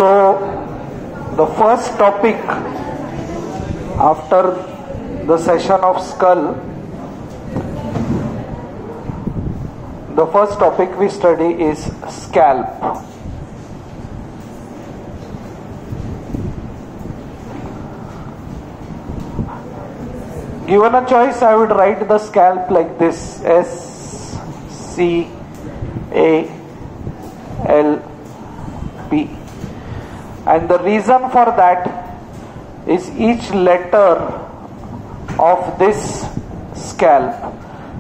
So the first topic after the session of skull, the first topic we study is scalp. Given a choice, I would write the scalp like this: SCALP. And the reason for that is each letter of this scalp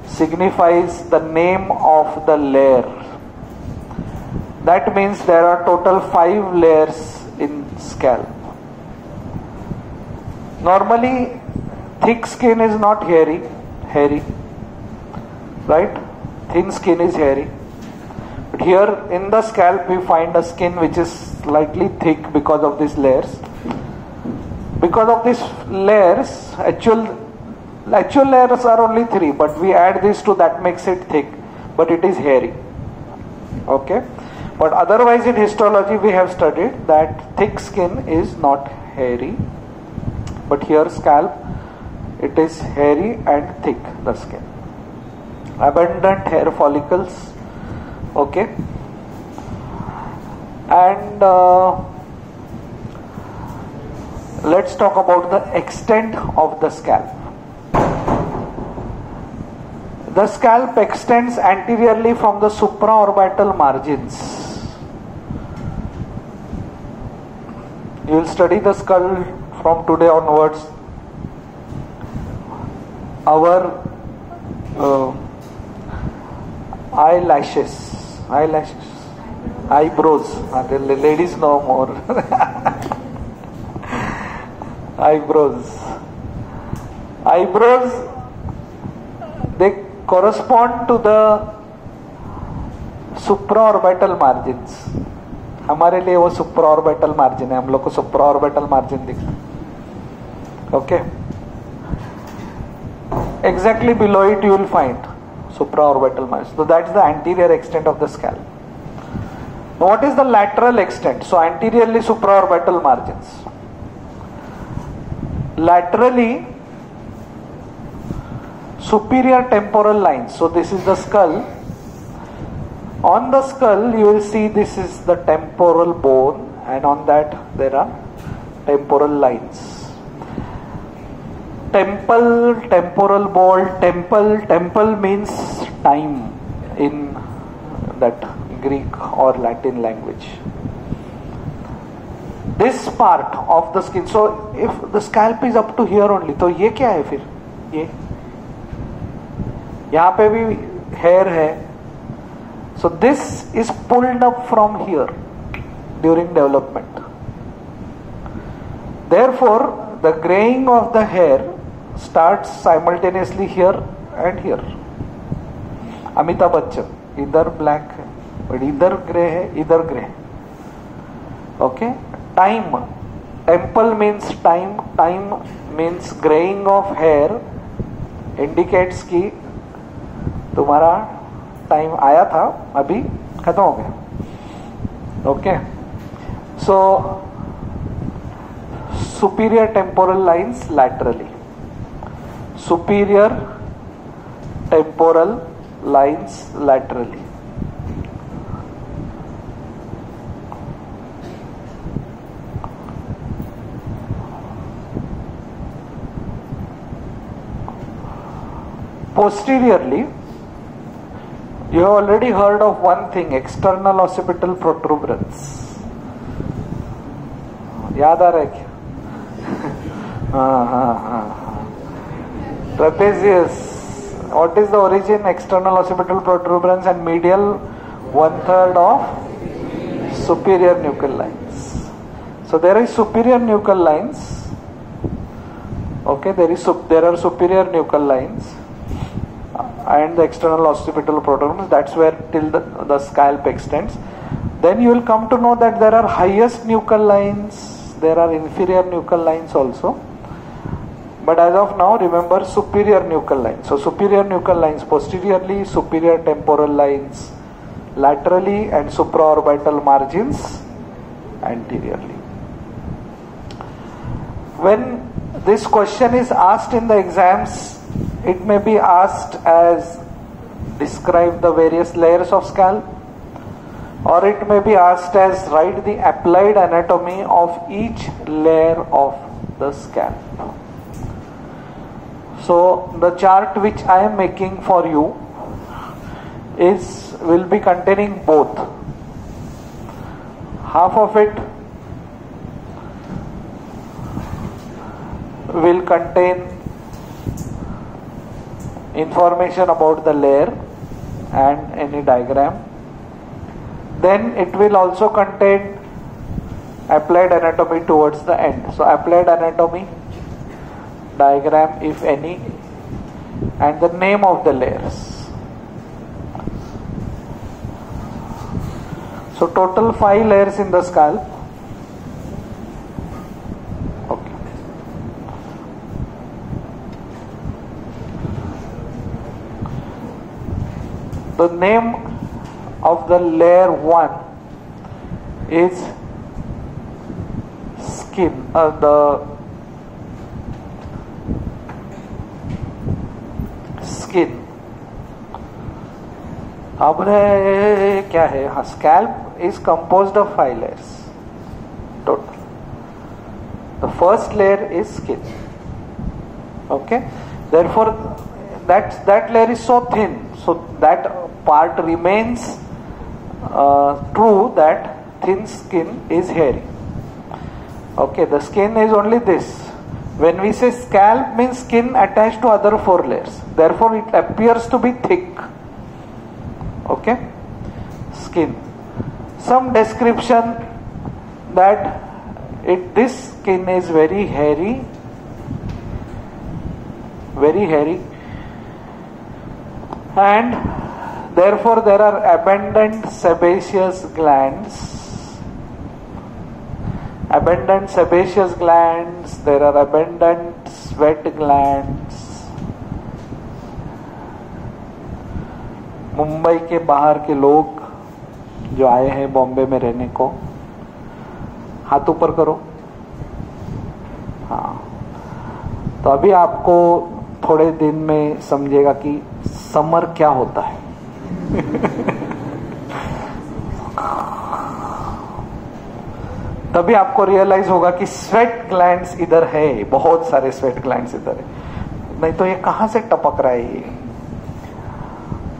signifies the name of the layer. That means there are total 5 layers in scalp. Normally, thick skin is not hairy, right? Thin skin is hairy. But here in the scalp we find a skin which is slightly thick because of these layers. Because of these layers, actual layers are only 3, but we add this to that makes it thick, but it is hairy. Okay? But otherwise in histology we have studied that thick skin is not hairy, but here scalp, it is hairy and thick, the skin. Abundant hair follicles. Okay. And let's talk about the extent of the scalp. The scalp extends anteriorly from the supraorbital margins. You will study the skull from today onwards. Our eyebrows. The ladies know more. Eyebrows, they correspond to the supraorbital margins. हमारे लिए वो supraorbital margin है, हम लोग को supraorbital margin दिखता है. Okay. Exactly below it you will find supraorbital margin. So that's the anterior extent of the scalp. Now what is the lateral extent? So anteriorly supraorbital margins. Laterally superior temporal lines. So this is the skull. On the skull you will see this is the temporal bone, and on that there are temporal lines. Temporal bone, temple means time in that Greek or Latin language. This part of the skin, so if the scalp is up to here only, तो ये क्या है फिर? ये यहाँ पे भी hair है. So this is pulled up from here during development. Therefore, the graying of the hair starts simultaneously here and here. Amitabh Bachchan, इधर black है, but इधर grey है, इधर grey. Okay? Time. Temple means time. Time means graying of hair indicates कि तुम्हारा time आया था, अभी खत्म हो गया. Okay? So superior temporal lines laterally. Superior temporal lines laterally. Posteriorly, you have already heard of one thing, external occipital protuberance. याद आ रहा है क्या? Trapezius. What is the origin? External occipital protuberance and medial 1/3 of superior nuchal lines. So there is superior nuchal lines. Okay, there are superior nuchal lines and the external occipital protuberance. That's where till the scalp extends. Then you will come to know that there are highest nuchal lines. There are inferior nuchal lines also. But as of now, remember superior nuchal lines. So superior nuchal lines posteriorly, superior temporal lines laterally, and supraorbital margins anteriorly. When this question is asked in the exams, it may be asked as describe the various layers of scalp, or it may be asked as write the applied anatomy of each layer of the scalp. So the chart which I am making for you will be containing both. Half of it will contain information about the layer and any diagram. Then it will also contain applied anatomy towards the end. So applied anatomy, diagram if any, and the name of the layers. So total 5 layers in the scalp. Okay. The name of the layer 1 is skin. The skin. अब क्या है? हाँ, scalp is composed of 5 layers total. The first layer is skin. Okay, therefore that layer is so thin, so that part remains true, that thin skin is hairy. Okay, the skin is only this. When we say scalp, means skin attached to other 4 layers, therefore it appears to be thick. Okay, skin. Some description that this skin is very hairy, and therefore there are abundant sebaceous glands. There are abundant sweat glands. Mumbai के बाहर के लोग जो आए हैं बॉम्बे में रहने को, हाथ ऊपर करो. हाँ, तो अभी आपको थोड़े दिन में समझेगा कि समर क्या होता है. तभी आपको रियलाइज होगा कि स्वेट ग्लैंड्स इधर है, बहुत सारे स्वेट ग्लैंड्स इधर है, नहीं तो ये कहां से टपक रहा है ये.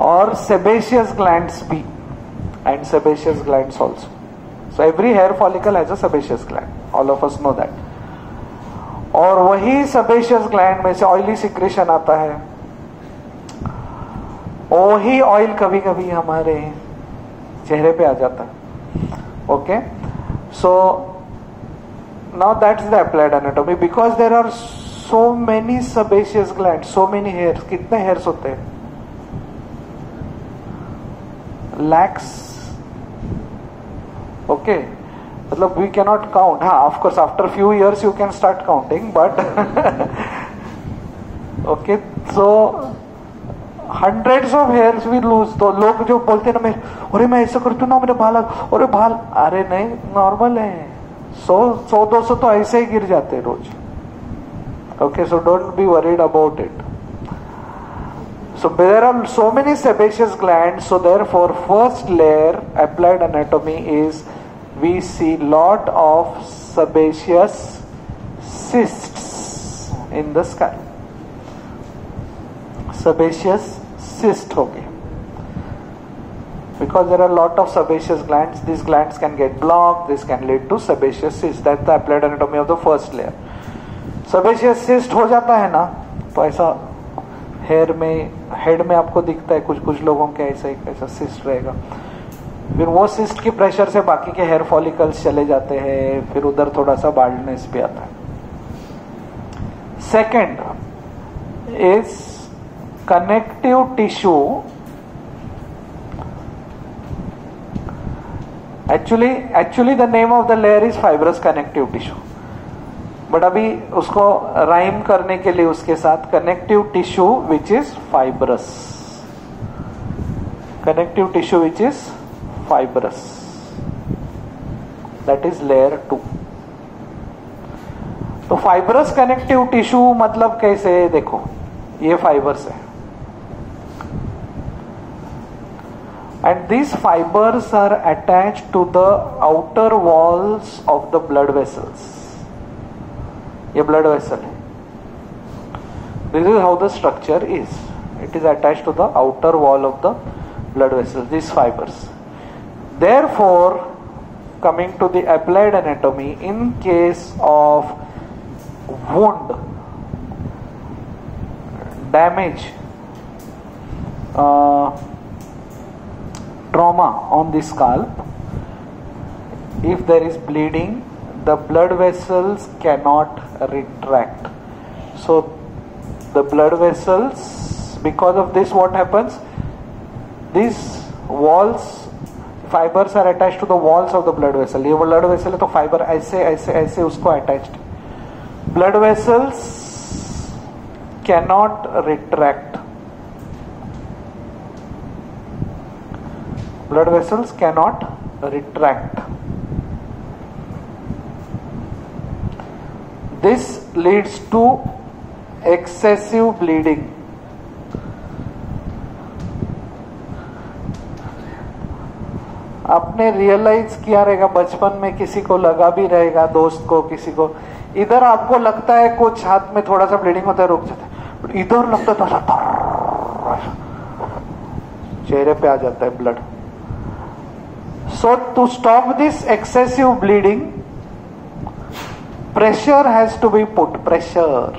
और sebaceous glands भी, and sebaceous glands also. So every hair follicle has a sebaceous gland. All of us know that. और वही sebaceous gland में से ऑयली सिक्रेशन आता है. वही ऑयल कभी कभी हमारे चेहरे पे आ जाता है. Okay, so now that's the applied anatomy. Because there are so many sebaceous glands, so many hairs. कितने hairs होते हैं? Lakhs. Okay, मतलब we cannot count. हाँ, of course after few years you can start counting, but okay, so hundreds of hairs we lose. तो लोग जो बोलते हैं ना, अरे मैं ऐसा करती हूँ ना, मेरे बाल, अरे बाल, अरे नहीं, नॉर्मल है. 100-200 तो ऐसे ही गिर जाते हैं रोज. Okay, so don't be worried about it. So there are so many sebaceous glands, so therefore first layer applied anatomy is we see lot of sebaceous cysts in the scalp. Sebaceous cyst हो गए. Because there are lot of sebaceous glands, these glands can get blocked, this can lead to sebaceous cyst. That's the applied anatomy of the first layer. Sebaceous cyst हो जाता है ना, तो ऐसा hair में, head में आपको दिखता है, कुछ लोगों के ऐसा सिस्ट रहेगा. फिर वो सिस्ट की प्रेशर से बाकी के हेयर फॉलिकल्स चले जाते हैं, फिर उधर थोड़ा सा बाल्डनेस भी आता है. Second is connective tissue. Actually the name of the layer is fibrous connective tissue, but अभी उसको राइम करने के लिए उसके साथ connective tissue which is fibrous. Connective tissue which is fibrous, that is layer 2. तो फाइब्रस कनेक्टिव टिश्यू मतलब कैसे, देखो ये फाइबर्स है and these fibers are attached to the outer walls of the blood vessels. ये blood vessel है. This is how the structure is. It is attached to the outer wall of the blood vessels, these fibers. Therefore, coming to the applied anatomy, in case of wound, damage, trauma on the scalp, if there is bleeding, the blood vessels cannot retract. So the blood vessels, because of this, what happens, these walls, fibers are attached to the walls of the blood vessel. ये blood vessel है तो fiber ऐसे ऐसे ऐसे उसको attached. Blood vessels cannot retract. Blood vessels cannot retract. This leads to excessive bleeding. आपने realise किया रहेगा बचपन में, किसी को लगा भी रहेगा, दोस्त को, किसी को, इधर आपको लगता है कुछ हाथ में थोड़ा सा ब्लीडिंग होता है, रुक जाता है, इधर लगता है चेहरे पे आ जाता है blood. So to stop this excessive bleeding, pressure has to be put. Pressure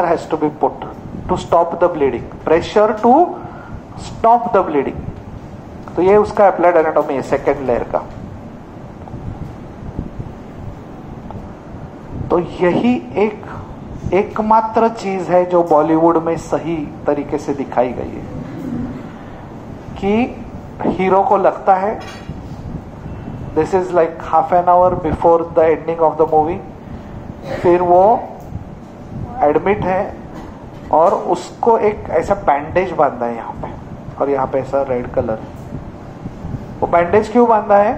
has to be put to stop the bleeding. Pressure to stop the bleeding. तो ये उसका applied anatomy है सेकेंड लेयर का. तो यही एकमात्र चीज है जो बॉलीवुड में सही तरीके से दिखाई गई है कि हीरो को लगता है, this is like half an hour before the ending of the movie, फिर वो एडमिट है और उसको एक ऐसा बैंडेज बांधा है यहाँ पे, और यहाँ पे ऐसा रेड कलर. वो बैंडेज क्यों बांधा है?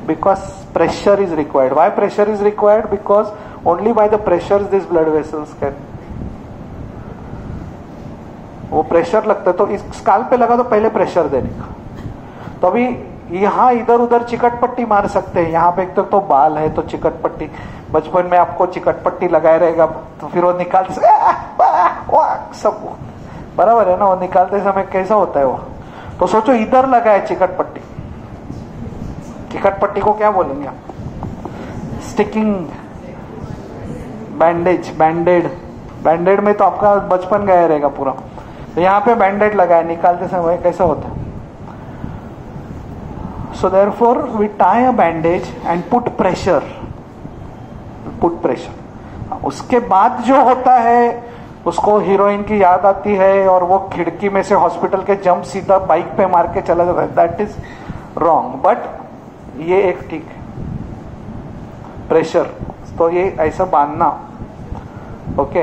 Because pressure is required. Why pressure is required? Because only by the pressure this blood vessels can, वो प्रेशर लगता है. तो इस स्काल्प पे लगा तो पहले प्रेशर देने का. तो अभी यहाँ इधर उधर चिकट पट्टी मार सकते हैं. यहाँ पे एक तो बाल है तो चिकट पट्टी, बचपन में आपको चिकट पट्टी लगाए रहेगा तो फिर वो निकालते सब बराबर है ना, वो निकालते समय कैसा होता है वो. तो सोचो इधर लगा है चिकट पट्टी. चिकट पट्टी को क्या बोलेंगे आप? Sticking bandage. बैंडेड में तो आपका बचपन गया रहेगा पूरा. तो यहाँ पे बैंडेड लगा है, निकालते समय कैसा होता है? So therefore we tie a bandage and put pressure. उसके बाद जो होता है उसको हीरोइन की याद आती है और वो खिड़की में से हॉस्पिटल के जंप सीधा बाइक पे मार के चला जाता है. That is wrong. बट ये एक ठीक है, प्रेशर. तो ये ऐसा बांधना. ओके.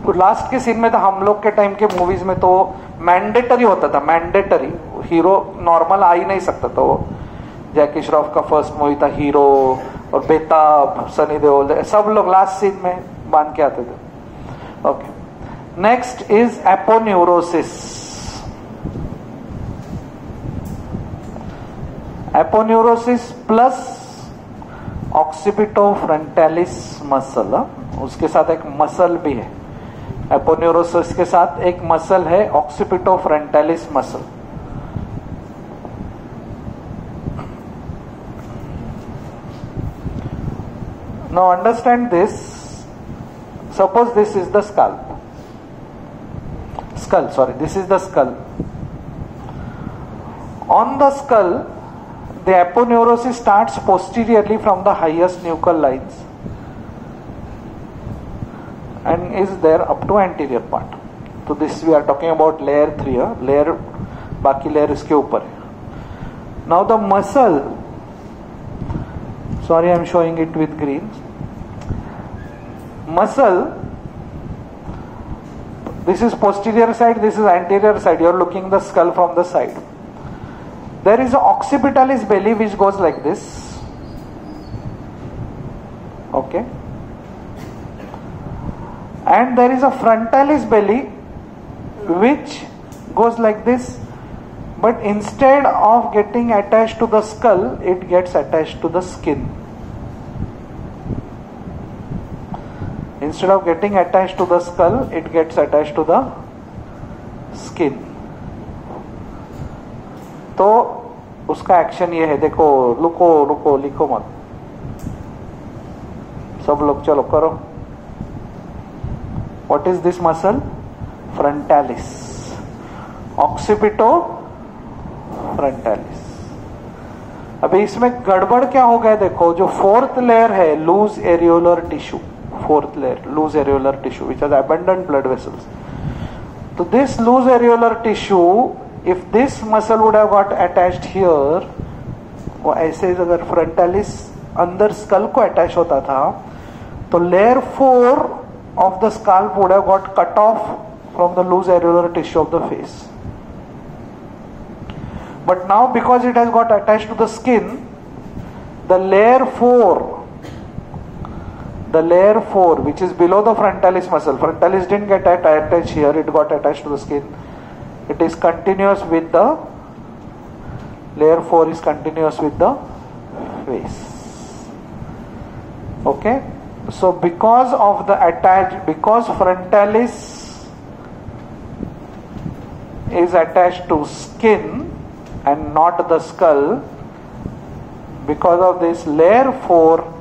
तो लास्ट के सीन में तो हम लोग के टाइम के मूवीज में तो मैंडेटरी होता था. मैंडेटरी, हीरो नॉर्मल आ ही नहीं सकता. तो जैकी श्रॉफ का फर्स्ट मूवी था हीरो, और बेताब, सनी देओल, सब लोग लास्ट सीन में बांध के आते थे. Okay. Next is aponeurosis. Aponeurosis plus occipitofrontalis muscle. उसके साथ एक मसल भी है. एपोन्यूरोसिस के साथ एक मसल है ऑक्सीपिटोफ्रंटालिस muscle. Now understand this. Suppose this is the skull. This is the skull. On the skull, the aponeurosis starts posteriorly from the highest nuchal lines and is there up to anterior part. So this we are talking about layer 3. Layer, बाकी layer इसके ऊपर है. Now the muscle, sorry I am showing it with green. Muscle, this is posterior side, this is anterior side. You are looking the skull from the side. There is an occipitalis belly which goes like this. Okay. And there is a frontalis belly which goes like this, but instead of getting attached to the skull, it gets attached to the skin. Instead of getting attached to the skull, it gets attached to the skin. तो उसका action ये है, देखो, रुको रुको, लिखो मत, सब लोग चलो करो. What is this muscle? Frontalis. Occipitofrontalis. अभी इसमें गड़बड़ क्या हो गया, देखो, जो फोर्थ लेयर है loose areolar tissue, fourth layer, loose areolar tissue, which has abundant blood vessels. So this loose areolar tissue, if this muscle would have got attached here, वो ऐसे अगर frontalis अंदर skull को attach होता था, तो layer 4 of the scalp would have got cut off from the loose areolar tissue of the face. But now because it has got attached to the skin, the layer 4 which is below the frontalis muscle, frontalis didn't get attached here, it got attached to the skin. It is continuous with the layer 4 is continuous with the face. Okay, so because of the because frontalis is attached to skin and not the skull, because of this, layer 4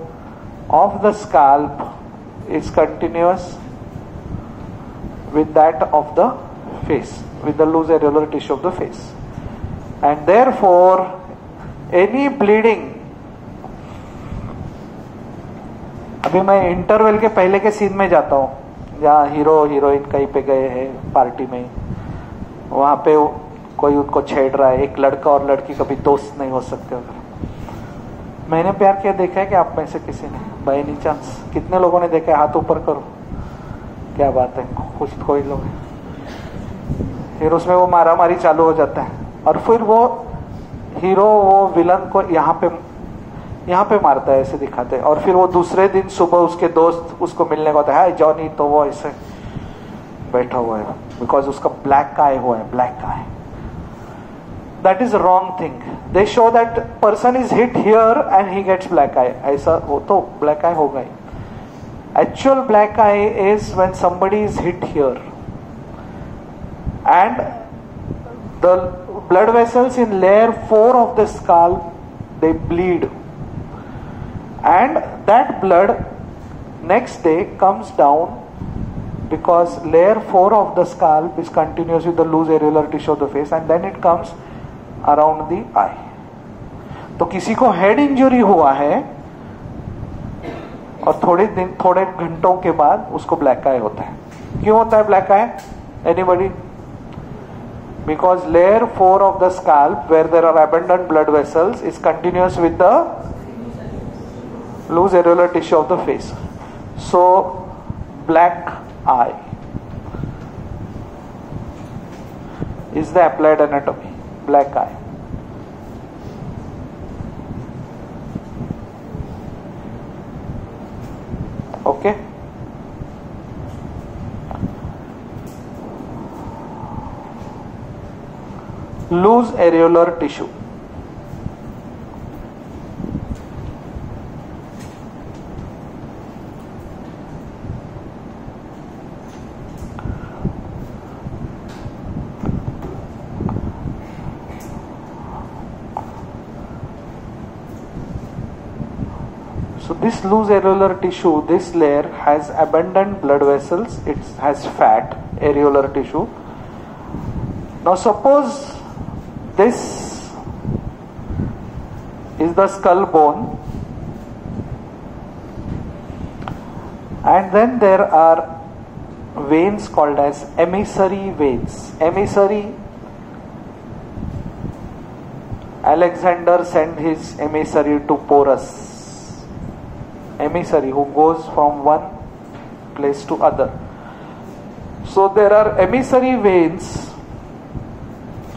of the scalp is continuous with that of the face, with the loose areolar tissue of the face, and therefore any bleeding. अभी मैं interval के पहले के scene में जाता हूँ, जहाँ hero heroine कहीं पे गए हैं पार्टी में, वहां पे कोई उनको छेड़ रहा है, एक लड़का और लड़की कभी दोस्त नहीं हो सकते. मैंने प्यार किया देखा है कि आप में से किसी ने, बाय एनी चांस? कितने लोगों ने देखा है? हाथ ऊपर करो. क्या बात है, कुछ कोई लोग. फिर उसमें वो मारा मारी चालू हो जाता है, और फिर वो हीरो वो विलन को यहाँ पे मारता है, ऐसे दिखाते हैं, और फिर वो दूसरे दिन सुबह उसके दोस्त उसको मिलने को आता है, हाय जॉनी, तो वो ऐसे बैठा हुआ है, बिकॉज उसका ब्लैक आई हुआ है, black I. That is a wrong thing. They show that person is hit here and he gets black eye. ऐसा वो तो black eye होगा ही. Actual black eye is when somebody is hit here and the blood vessels in layer 4 of the scalp, they bleed, and that blood next day comes down because layer 4 of the scalp is continuous with the loose areolar tissue of the face, and then it comes around the eye. तो किसी को head injury हुआ है और थोड़े घंटों के बाद उसको ब्लैक आई होता है. क्यों होता है black I? Anybody? Because layer 4 of the scalp, where there are abundant blood vessels, is continuous with the loose areolar tissue of the face. So black eye is the applied anatomy. Black eye. Okay. Loose areolar tissue. So this loose areolar tissue, this layer has abundant blood vessels, it has fat, areolar tissue. Now suppose this is the skull bone, and then there are veins called as emissary veins. Emissary, Alexander sent his emissary to Porus. Emissary who goes from one place to other. So there are emissary veins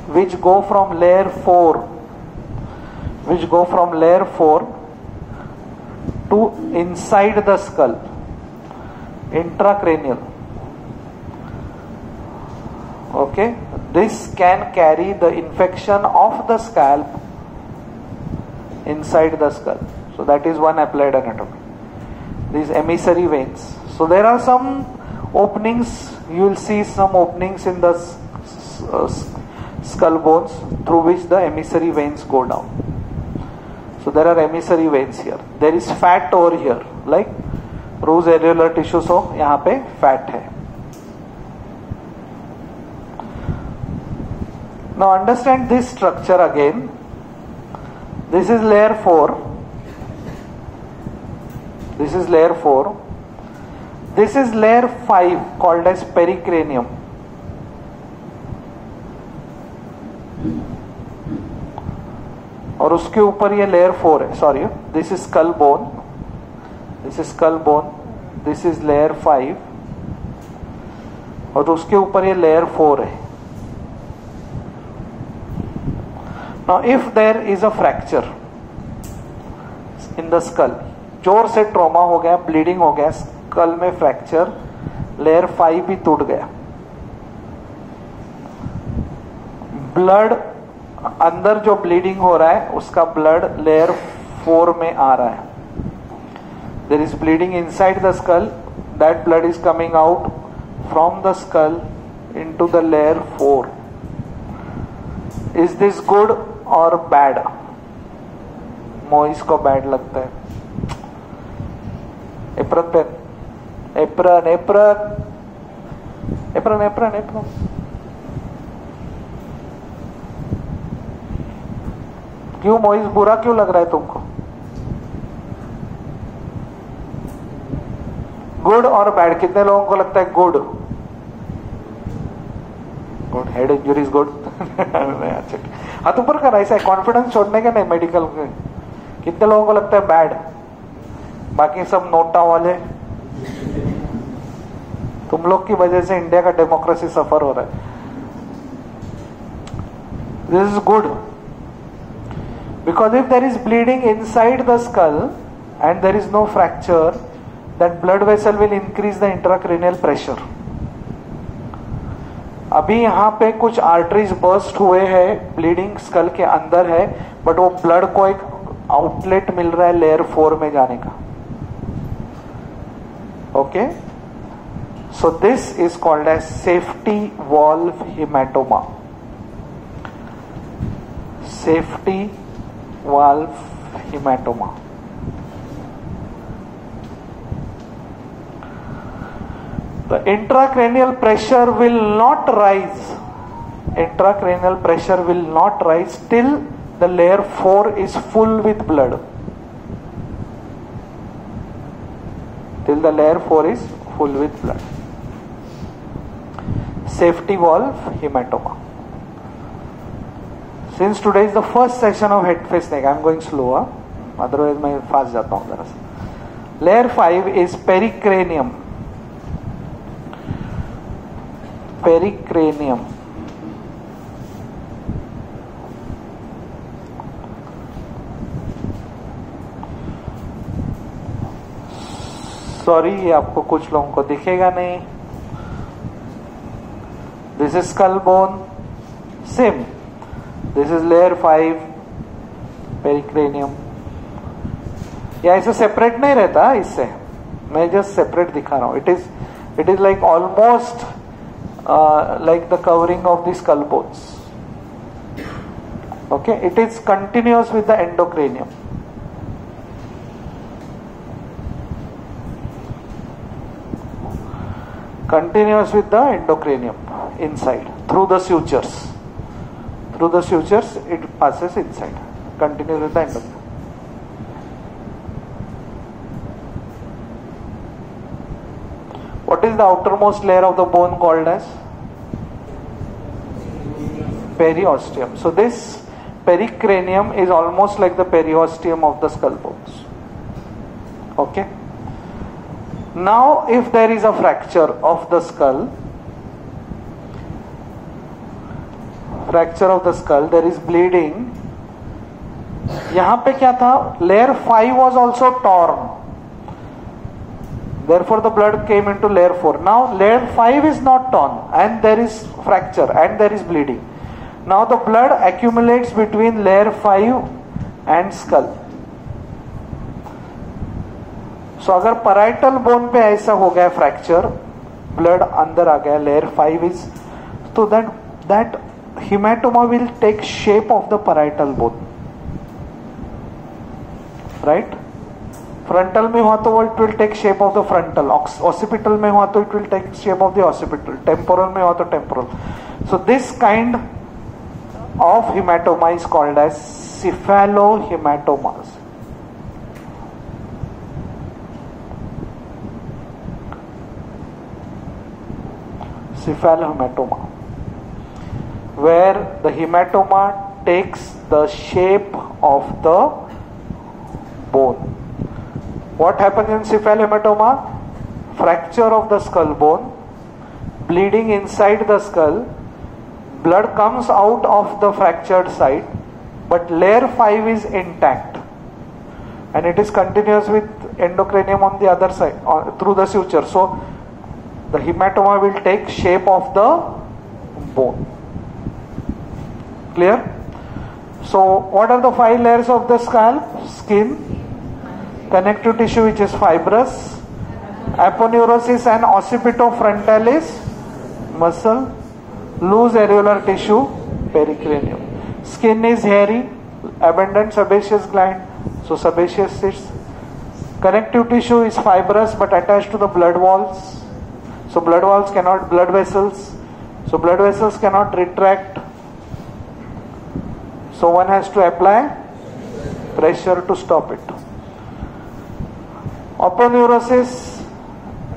which go from layer 4 which go from layer 4 to inside the skull, intracranial. Okay, this can carry the infection of the scalp inside the skull. So that is one applied anatomy. These emissary veins. So there are some openings, you will see some openings in the skull bones through which the emissary veins go down. So there are emissary veins here. There is fat over here, like loose areolar tissue. So यहाँ पे fat है. Now understand this structure again. This is layer 4. This is layer 4. This is layer 5 called as pericranium. और उसके ऊपर ये layer 4 है. Sorry, this is skull bone. This is skull bone. This is layer 5 और उसके ऊपर ये लेयर 4 है. Now if there is a fracture in the skull, जोर से ट्रॉमा हो गया, ब्लीडिंग हो गया, स्कल में फ्रैक्चर, लेयर 5 भी टूट गया, ब्लड अंदर जो ब्लीडिंग हो रहा है उसका ब्लड लेयर 4 में आ रहा है. There is bleeding inside the skull, that blood is coming out from the skull into the layer 4. Is this good और बैड? मोइस को बैड लगता है. एप्रन पेन, एप्रन एप्रन एप्रन एप्रन एप्रन. क्यों मोइस, बुरा क्यों लग रहा है तुमको? गुड और बैड, कितने लोगों को लगता है good? Good. Head injury is good. अच्छा, हाथ ऊपर कर, ऐसा कॉन्फिडेंस छोड़ने का नहीं मेडिकल के. कितने लोगों को लगता है बैड? बाकी सब नोटा वाले. तुम लोग की वजह से इंडिया का डेमोक्रेसी सफर हो रहा है. This is good. Because if there is bleeding inside the skull and there is no fracture, that blood vessel will increase the intracranial pressure. अभी यहाँ पे कुछ आर्टरीज बर्स्ट हुए हैं, ब्लीडिंग स्कल के अंदर है, बट वो ब्लड को एक आउटलेट मिल रहा है लेयर 4 में जाने का. Okay, so this is called as safety valve hematoma. Safety valve hematoma. The intracranial pressure will not rise. Intracranial pressure will not rise till the layer 4 is full with blood. Till the layer 4 is full with blood. Safety valve hematoma. Since today is the first session of head face neck, I am going slower. Otherwise मैं fast जाता हूँ जरा सा. Layer 5 is pericranium. Pericranium. Sorry, ये आपको कुछ लोगों को दिखेगा नहीं. This is skull bone. Same. This is layer 5 pericranium. या ऐसे सेपरेट नहीं रहता, इससे मैं जस्ट सेपरेट दिखा रहा हूं. It is like almost like the covering of the skull bones. Okay, it is continuous with the endocranium. Continuous with the endocrinium inside through the sutures. Through the sutures it passes inside. Continues with the endocrinium. What is the outermost layer of the bone called as? Periosteum. So this pericranium is almost like the periosteum of the skull bones. Okay. Now if there is a fracture of the skull, there is bleeding, यहां पे क्या था, layer 5 was also torn, therefore the blood came into layer 4. Now layer 5 is not torn and there is fracture and there is bleeding. Now the blood accumulates between layer 5 and skull. So अगर parietal bone पे ऐसा हो गया fracture, blood अंदर आ गया, layer 5 is, तो that hematoma will take shape of the parietal bone, right? Frontal में हुआ तो it will take shape of the frontal, occipital में हुआ तो it will take shape of the occipital, temporal में हुआ तो temporal. So this kind of hematoma is called as cephalohematomas. Cephalohematoma, where the hematoma takes the shape of the bone. What happens in cephalohematoma? Fracture of the skull bone, bleeding inside the skull, blood comes out of the fractured side, but layer 5 is intact and it is continuous with endocrinium on the other side through the suture. So the hematoma will take shape of the bone. Clear? So what are the 5 layers of the scalp? Skin, connective tissue which is fibrous, aponeurosis and occipitofrontalis, muscle, loose areolar tissue, pericranium. Skin is hairy, abundant sebaceous gland, so sebaceous cysts. Connective tissue is fibrous but attached to the blood valves. So blood vessels cannot retract. So one has to apply pressure to stop it. Aponeurosis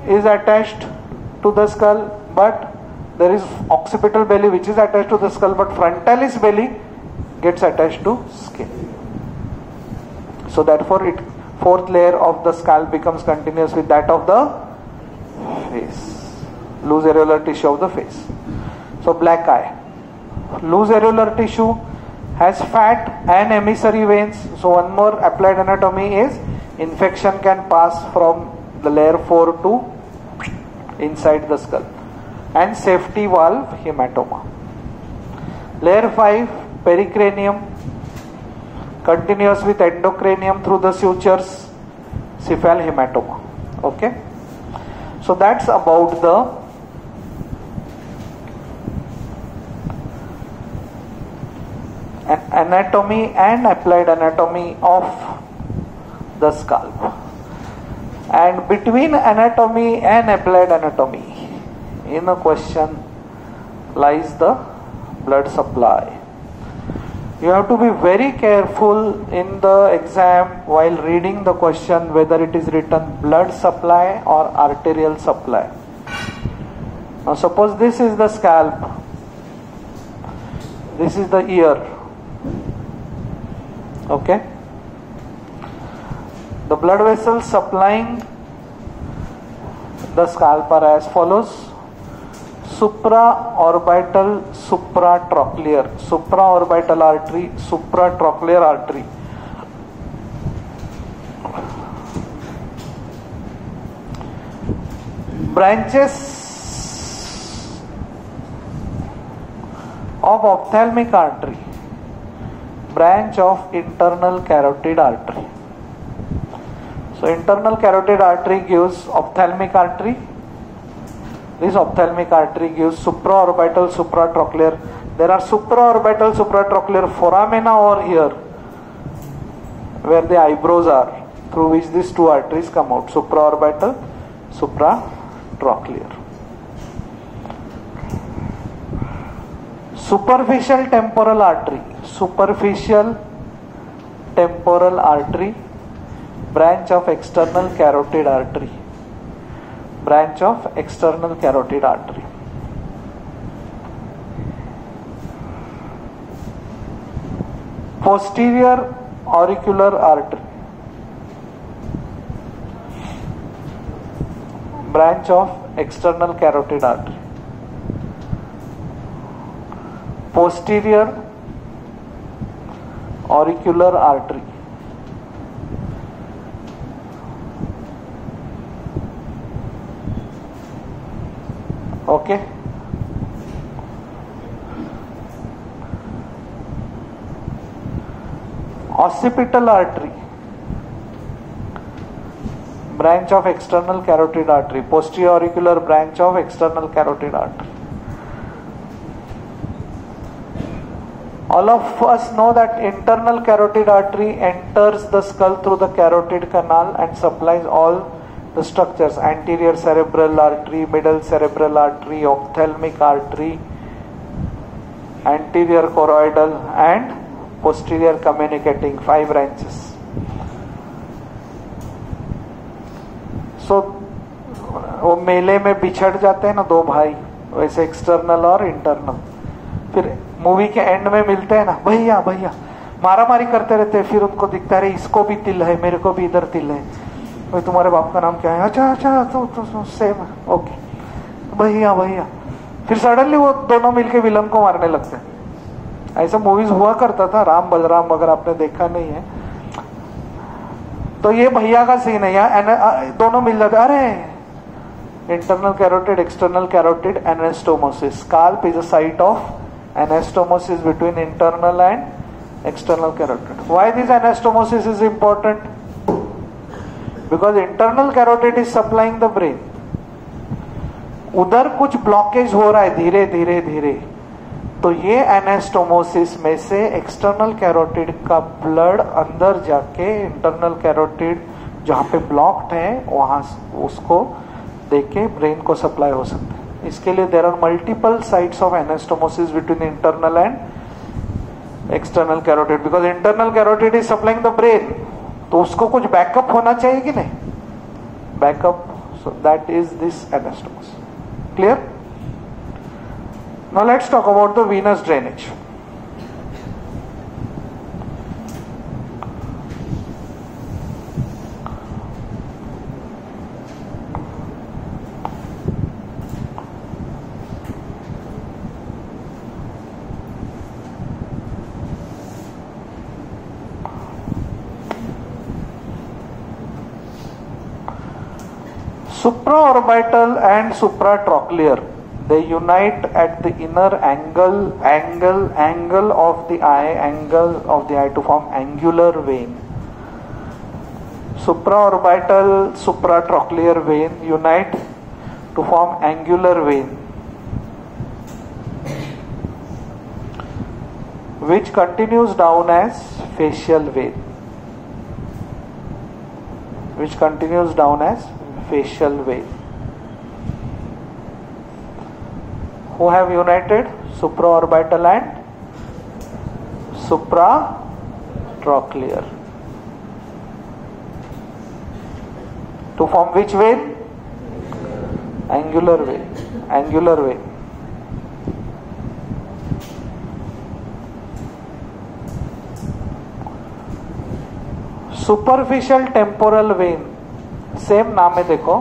is attached to the skull, but there is occipital belly which is attached to the skull, but frontalis belly gets attached to skin. So therefore fourth layer of the scalp becomes continuous with that of the face. Loose areolar tissue of the face. So black eye. Loose areolar tissue has fat and emissary veins. So one more applied anatomy is infection can pass from the layer 4 to inside the skull. And safety valve hematoma. Layer 5 pericranium, continuous with endocranium through the sutures, cephalhematoma. Okay. So that's about the anatomy and applied anatomy of the scalp. And between anatomy and applied anatomy, in a question lies the blood supply. You have to be very careful in the exam while reading the question whether it is written blood supply or arterial supply. Now suppose this is the scalp, this is the ear. Okay. The blood vessels supplying the scalp are as follows: supraorbital, supratrochlear, supraorbital artery, supratrochlear artery. Branches of ophthalmic artery, branch of internal carotid artery. So internal carotid artery gives ophthalmic artery. This ophthalmic artery gives supraorbital, supratrochlear. There are supraorbital, supratrochlear foramina over here, where the eyebrows are, through which these two arteries come out. Supraorbital, supratrochlear. Superficial temporal artery. Superficial temporal artery, branch of external carotid artery. Branch of external carotid artery. Posterior auricular artery, branch of external carotid artery. Posterior auricular artery. Okay. Occipital artery, branch of external carotid artery, posterior auricular branch of external carotid artery. All of us know that internal carotid artery enters the skull through the carotid canal and supplies all the structures: anterior cerebral artery, middle cerebral artery, ophthalmic artery, anterior choroidal and posterior communicating, 5 branches. So वो मेले में बिछड़ जाते हैं ना दो भाई, वैसे एक्सटर्नल और इंटरनल, फिर मूवी के एंड में मिलते हैं ना, भैया भैया मारा मारी करते रहते हैं, फिर उनको दिखता है इसको भी तिल है, मेरे को भी इधर तिल है, भाई तुम्हारे बाप का नाम क्या है, अच्छा अच्छा तो सेम है, ओके भैया भैया, फिर सडनली वो दोनों मिलके विलन को मारने लगते हैं। ऐसा मूवीज हुआ करता था, राम बलराम, अगर आपने देखा नहीं है तो ये भैया का सीन है, यहाँ दोनों मिल जाते, अरे internal carotid external carotid anastomosis, scalp is a site of anastomosis between internal and external carotid. Why this anastomosis is important? Because internal carotid is supplying the brain, उधर कुछ ब्लॉकेज हो रहा है धीरे धीरे धीरे, तो ये एनास्टोमोसिस में से एक्सटर्नल कैरोटिड का ब्लड अंदर जाके इंटरनल कैरोटिड जहां पे ब्लॉक्ड है वहां उसको देके ब्रेन को सप्लाई हो सकता है। इसके लिए there are multiple sites of anastomosis between internal and external carotid, because internal carotid is supplying the brain, तो उसको कुछ बैकअप होना चाहिए कि नहीं, backup, so that is this anastomosis. Clear? Now let's talk about the venous drainage. Supraorbital and supratrochlear, they unite at the inner angle of the eye to form angular vein. Supraorbital supratrochlear vein unite to form angular vein, which continues down as facial vein. Who have united? Supraorbital and supratrochlear. To form which vein? Angular vein. Superficial temporal when, same नाम है, देखो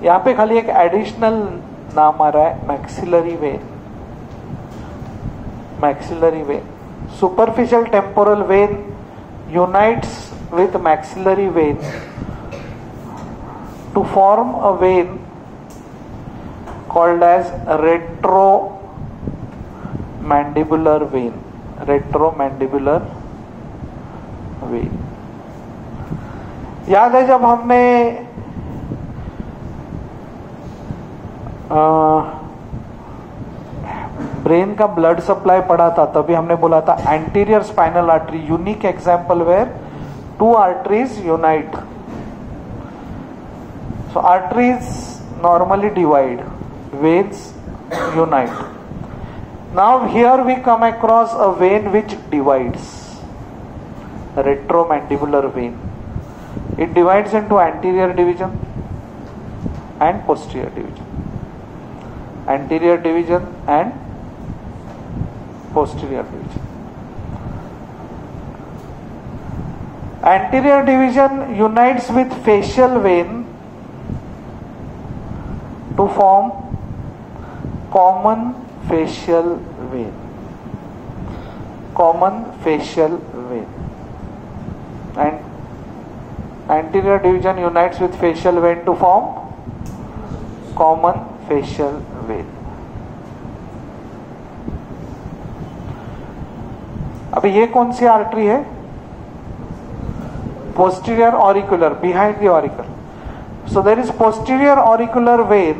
यहां पे खाली एक additional नाम आ रहा है, maxillary when. Superficial temporal when unites with maxillary vein to form a vein called as retromandibular vein. याद है जब हमने ब्रेन का ब्लड सप्लाई पढ़ा था, तभी हमने बोला था anterior spinal artery unique example where 2 arteries unite. So arteries normally divide, veins unite. Now here we come across a vein which divides, retromandibular vein. It divides into anterior division and posterior division. Anterior division and posterior division. Anterior division unites with facial vein to form common facial vein. common facial vein, and anterior division unites with facial vein to form common facial vein. अभी ये कौन सी artery है? Posterior auricular, behind the auricle. So there is posterior auricular vein,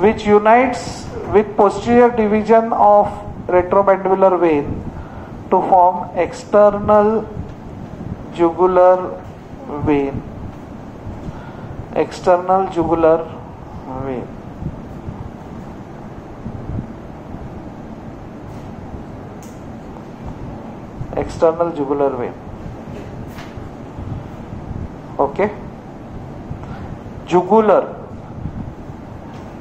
which unites with posterior division of retromandibular vein to form external jugular vein. External jugular vein. External jugular vein. Okay, jugular,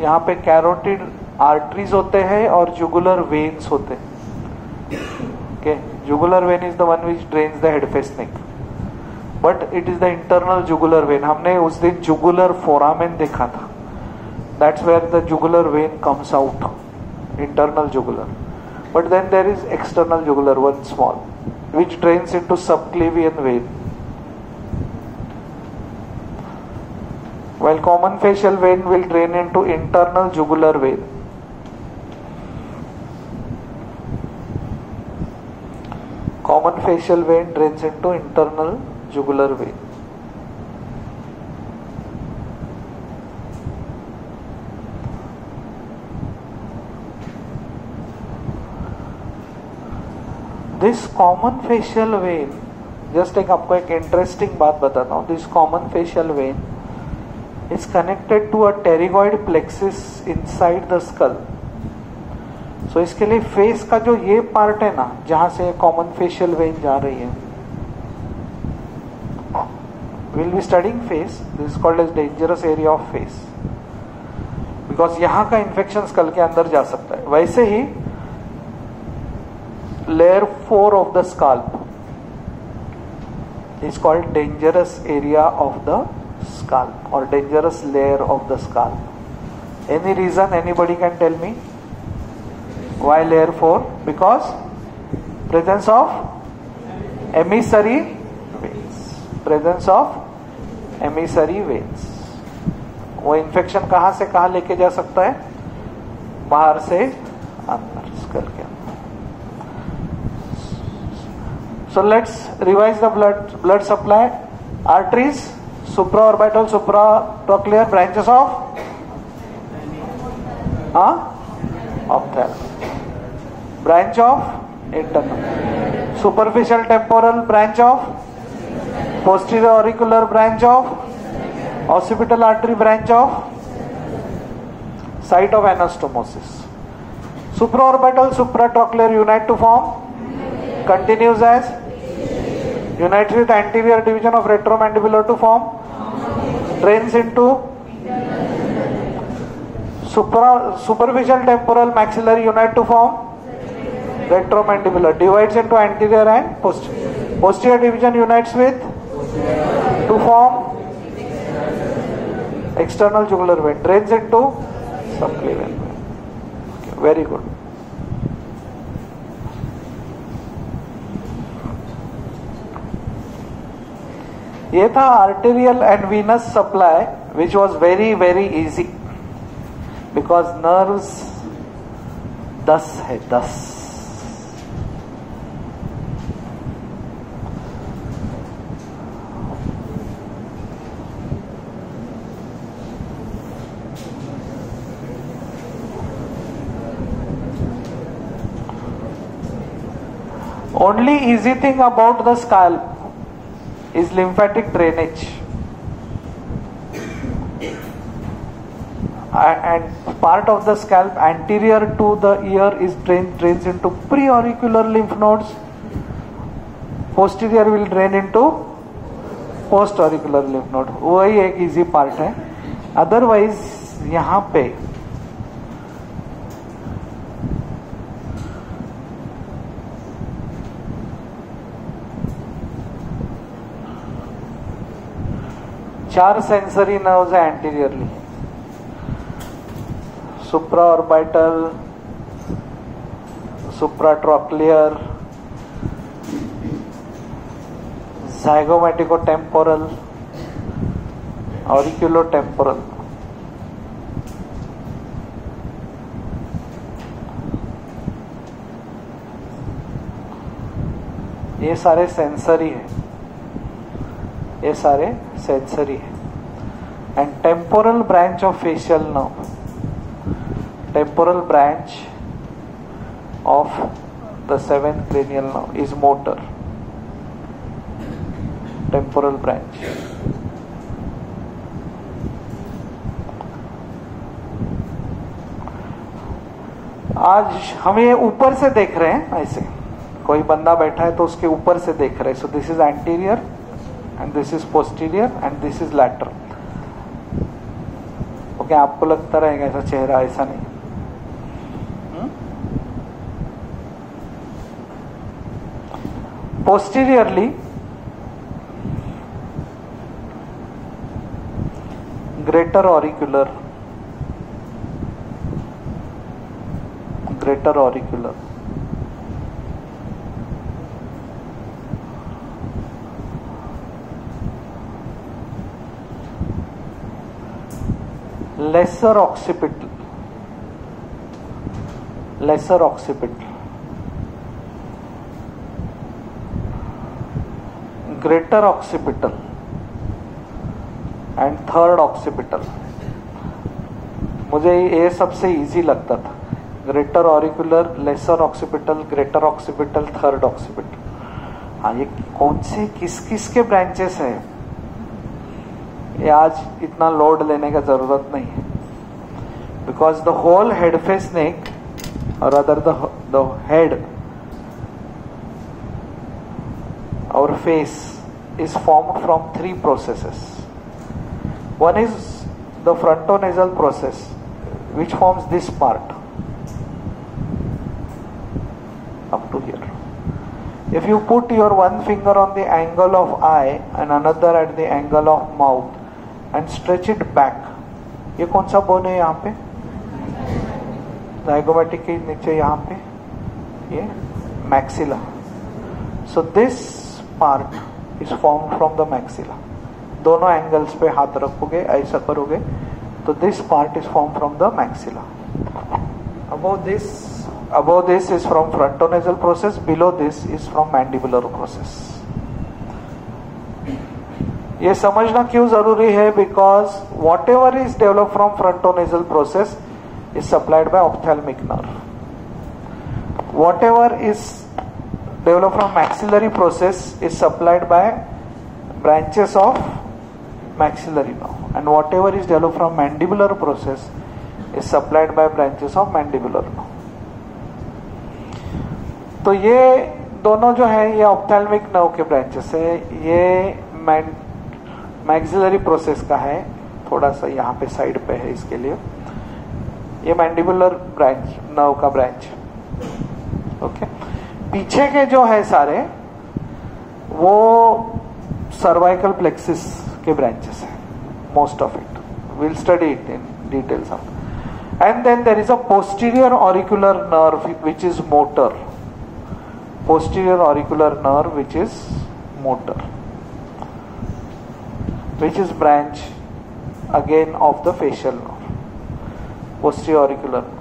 यहाँ पे carotid arteries होते हैं और jugular veins होते हैं. Okay, jugular vein is the one which drains the head face neck, but it is the internal jugular vein. हमने उस दिन जुगुलर फोरामेन देखा था. That's where the jugular vein comes out, internal jugular. But then there is external jugular, one small, which drains into subclavian vein. While common facial vein will drain into internal jugular vein. Common facial vein drains into internal jugular vein. This common facial vein, just आपको एक interesting बात बताता हूँ. This common facial vein is connected to a pterygoid plexus inside the skull. So इसके लिए face का जो ये पार्ट है ना, जहां से कॉमन फेशियल वेन जा रही है, will be studying face. This is called as dangerous area of face, because यहां का इंफेक्शन स्कल के अंदर जा सकता है. वैसे ही layer 4 of the scalp is called dangerous area of the scalp or dangerous layer of the scalp. Any reason anybody can tell me why layer 4? Because presence of emissary veins. Presence of emissary veins. वो infection कहां से कहां लेके जा सकता है? बाहर से अंदर, स्कल के अंदर. So let's revise the blood supply. Arteries, supraorbital, supratrochlear, branches of ophthalmic, branch of internal, superficial temporal, branch of posterior auricular, branch of occipital artery, branch of site of anastomosis. Supraorbital, supratrochlear unite to form, continues as, unites with anterior division of retromandibular to form, drains into superficial temporal maxillary, unite to form retromandibular, divides into anterior and posterior. Posterior division unites with to form external jugular vein, drains into subclavian vein. Okay, very good. ये था arterial end Venus supply, which was very very easy, because nerves 10 है, 10. Only easy thing about the scalp is lymphatic drainage, and part of the scalp anterior to the ear is drains into preauricular lymph nodes, posterior will drain into postauricular lymph node. वही एक easy part है. Otherwise यहाँ पे चार sensory nerves है anteriorly. supraorbital, supratrochlear, zygomaticotemporal, auriculotemporal. ये सारे sensory है, ये सारे सेंसरी है. And temporal branch of facial nerve, temporal branch of the seventh cranial nerve is motor. Temporal branch. आज हम ये ऊपर से देख रहे हैं, ऐसे कोई बंदा बैठा है तो उसके ऊपर से देख रहे हैं. So this is anterior and this is posterior and this is lateral. Okay, आपको लगता रहेगा ऐसा चेहरा, ऐसा नहीं. Posteriorly greater auricular, greater auricular, lesser occipital, lesser occipital, greater occipital and third occipital. मुझे ये सबसे इजी लगता था, greater auricular, lesser occipital, greater occipital, third occipital. हाँ, ये कौन से किस किस के ब्रांचेस है, ये आज इतना लोड लेने का जरूरत नहीं है. Because the whole head face neck और अदर द हेड और face is formed from three processes. One is the frontonasal process, which forms this part up to here. If you put your one finger on the angle of eye and another at the angle of mouth and stretch it back, ये कौन सा bone है यहाँ पे? zygomatic के नीचे यहाँ पे ये maxilla. So this part is formed from the maxilla. दोनों एंगल्स पे हाथ रखोगे, ऐसा करोगे तो this part is formed from the maxilla. Above this is from frontonasal process, below this is from mandibular process. ये समझना क्यों जरूरी है? Because whatever is developed from frontonasal process is supplied by ophthalmic nerve. Whatever is developed from maxillary process is supplied by branches of maxillary nerve, and whatever is developed from mandibular process is supplied by branches of mandibular nerve. तो ये दोनों जो है ये ophthalmic nerve के branches है. ये maxillary process का है, थोड़ा सा यहाँ पे साइड पे है इसके लिए. ये मैंडिबुलर ब्रांच, नर्व का ब्रांच. ओके, पीछे के जो है सारे वो सर्वाइकल प्लेक्सिस के ब्रांचेस है, most of it. Will study it in details. And then there is a posterior auricular nerve which is motor. Posterior auricular nerve which is motor, which is branch again of the facial nerve. Posterior auricular nerve.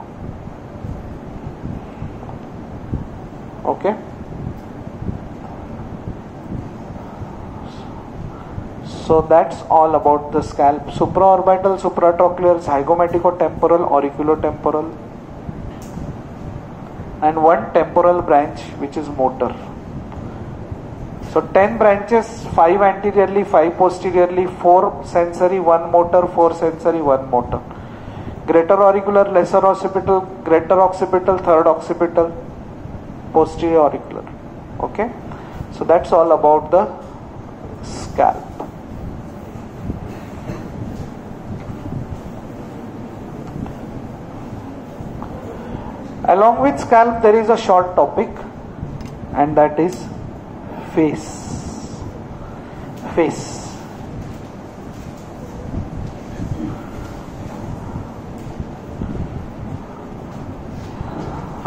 Okay, so that's all about the scalp. Supraorbital, supratrochlear, zygomaticotemporal, auriculotemporal, and one temporal branch which is motor. So 10 branches, 5 anteriorly, 5 posteriorly, 4 sensory, 1 motor, 4 sensory, 1 motor. Greater auricular, lesser occipital, greater occipital, third occipital, posterior auricular. Okay, so that's all about the scalp. Along with scalp there is a short topic, and that is face. Face.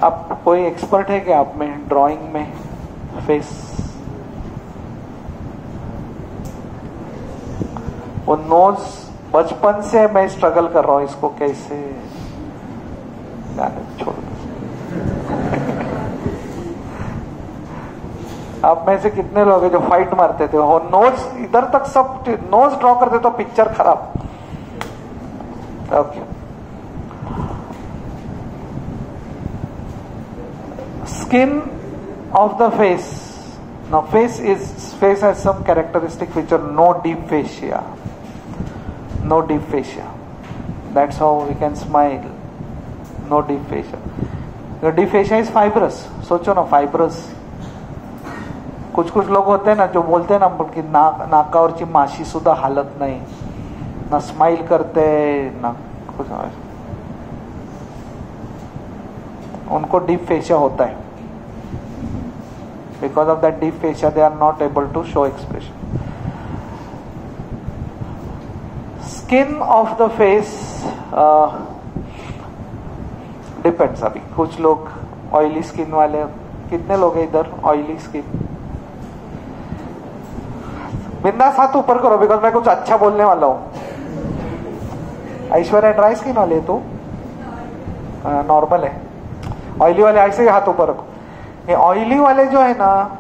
आप कोई expert है क्या आप में drawing में face? वो knows बचपन से मैं स्ट्रगल कर रहा हूं इसको कैसे छोड़ दो। आप में से कितने लोग हैं जो फाइट मारते थे और नोज इधर तक सब नोज ड्रॉ करते तो पिक्चर खराब। Okay, skin of the face. Now face has some characteristic feature. No deep fascia. No deep fascia. That's how we can smile. No deep fascia. The deep fascia is fibrous. सोचो ना fibrous. कुछ लोग होते हैं ना जो बोलते हैं ना कि नाकावरची माशी सुद्धा हालत नाही, ना स्माइल करते ना कुछ, उनको डीप फेशिया होता है. Because of that deep fascia they are not able to show expression. Skin of the face depends. अभी कुछ लोग ऑयली स्किन वाले, कितने लोग हैं इधर ऑयली स्किन? बिंदास हाथ ऊपर करो बिकॉज मैं कुछ अच्छा बोलने वाला हूं. ऐश्वर्या ड्राई स्किन वाले है, तू नॉर्मल है. ऑयली वाले ऐसे ही हाथ ऊपर रखो. ये ऑयली वाले जो है ना,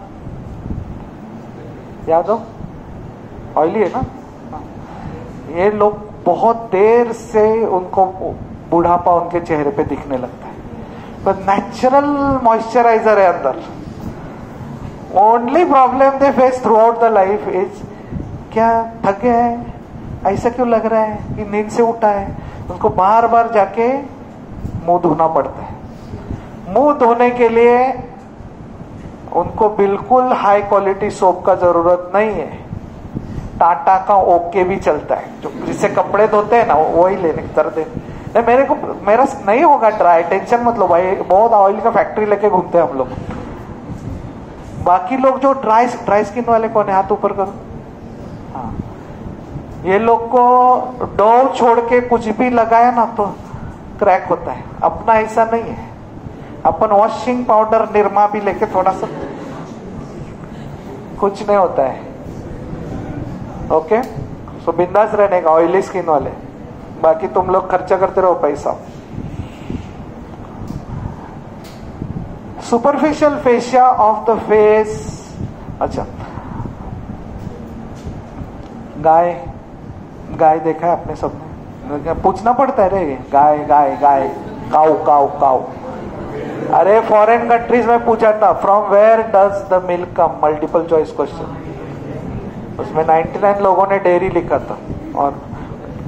याद हो ऑयली है ना, ये लोग बहुत देर से उनको बुढ़ापा उनके चेहरे पे दिखने लगता है. पर नेचुरल मॉइस्चराइजर है अंदर. Only problem they face through out the life is क्या थक गया है, ऐसा क्यों लग रहा है कि नींद से उठा है. उनको बार बार जाके मुंह धोना पड़ता है. मुंह धोने के लिए उनको बिल्कुल हाई क्वालिटी सोप का जरूरत नहीं है. टाटा का ओके भी चलता है, जो जिससे कपड़े धोते हैं ना वही लेने की तरह. मेरा नहीं होगा ड्राई, टेंशन मत लो भाई. बहुत ऑयल का फैक्ट्री लेके घूमते हैं हम लोग. बाकी लोग जो ड्राई स्किन वाले कौन है, हाथ ऊपर करो. हाँ, ये लोग को डोव छोड़ के कुछ भी लगाया ना तो क्रैक होता है. अपना ऐसा नहीं है. अपन वॉशिंग पाउडर निरमा भी लेके थोड़ा सा, कुछ नहीं होता है. ओके, सो बिंदास रहने का ऑयली स्किन वाले. बाकी तुम लोग खर्चा करते रहो पैसा. Superficial fascia of the face. अच्छा, गाय देखा है आपने सबने? पूछना पड़ता है रे, गाय काऊ काऊ काऊ. अरे फॉरेन कंट्रीज में पूछा था from where does the milk come, multiple choice question. उसमें 99 लोगों ने डेयरी लिखा था और